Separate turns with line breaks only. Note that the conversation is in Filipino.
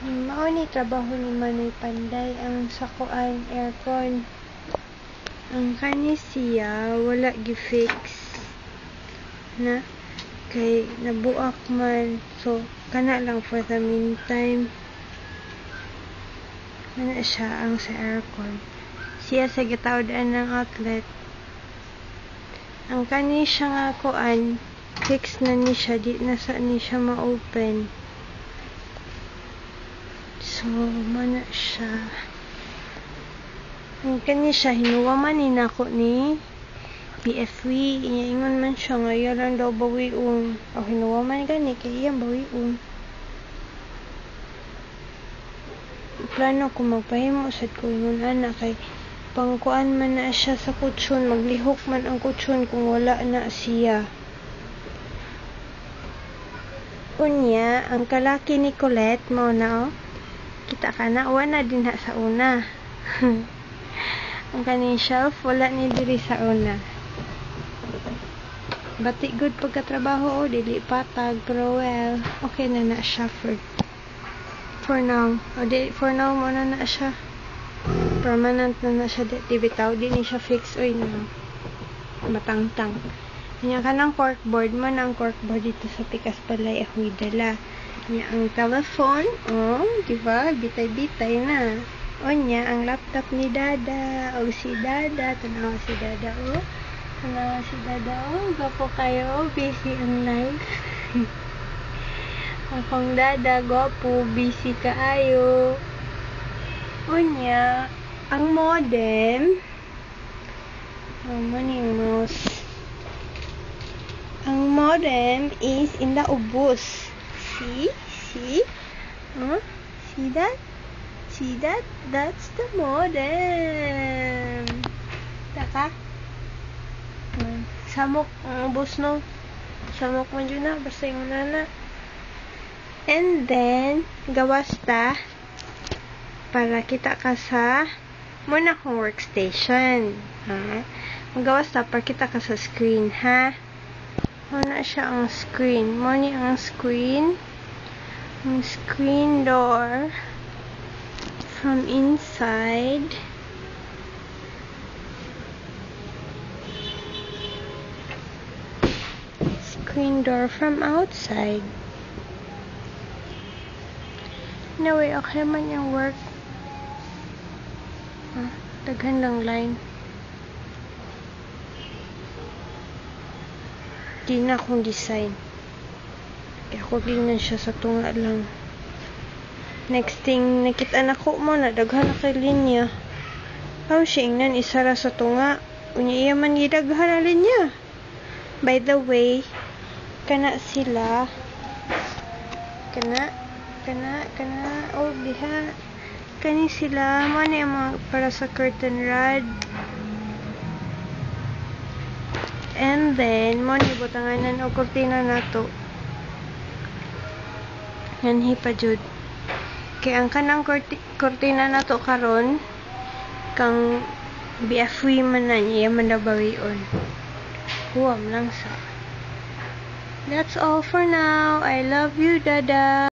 Mao ni trabaho ni Manoy Panday ang sakuan aircon. Ang kani siya wala gi-fix na kay nabuak man, so kana lang for the meantime. Ano siya ang sa aircon. Siya sa gitawdan ng outlet. Ang kani siya nga kuan fix na ni siya, di na sa ni siya ma-open. So, mana siya. Ang kani siya, hinuwa man ni nako ni PFW. Ingon man siya nga, yaran daw bawiong. O, hinuwa man gani, kaya iyang bawiong. Plano ko magpahimo sad ko ingon ana kay pangkuan man na siya sa kutsyon, maglihok man ang kutsyon kung wala na siya. Unya, ang kalaki ni Colette mo na kita ka na, wala din ha sa una. Ang kaning shelf, wala ni diri sa una. Batik good pagkatrabaho, dili patag, pero well, okay na na siya for now. O di, for now mo na siya. Permanent na siya, di bitaw, di ni siya fix, oy na. Matangtang. Kanya ka ng corkboard man, ang corkboard dito sa Pikas Palay, ako'y dala. Nya ang telephone, oh, diba? Bitay-bitay na. O nya, ang laptop ni Dada. O si Dada, tanawa si Dada, oh. Tanawa si Dada, oh. Gwapo kayo, busy ang life. Akong Dada, gwapo, busy kaayo. O nya, ang modem, maning mouse. Ang modem is in the ubos. See? Huh? See that? See that? That's the modem. Taka? Samok ang ubos no. Samok man dyan na. Basta yung nana. And then, gawas ta para kita ka sa muna kong workstation. Ha? Magawas ta para kita ka sa screen, ha? Muna siya ang screen. Muna ang screen. Ang screen door from inside. Screen door from outside. Anyway, okay man yung work. Daghan lang line. Di na akong design. Kaya ako tingnan siya sa tunga lang. Next thing, nakita na ko mo na daghan na kay linya. How siya ingnan isara sa tunga. Unya iya man gidaghan na linya. By the way, kana sila. Kana. Oh, diha. Kani sila. Mano yung mga para sa curtain rod. And then, mo ni butanganan o kurtina na to. Nanhi pa jud. Kaya ang kanang kurtina na to karon kang BFW man na niya man nabawion. Huwam lang sa. That's all for now. I love you, Dada.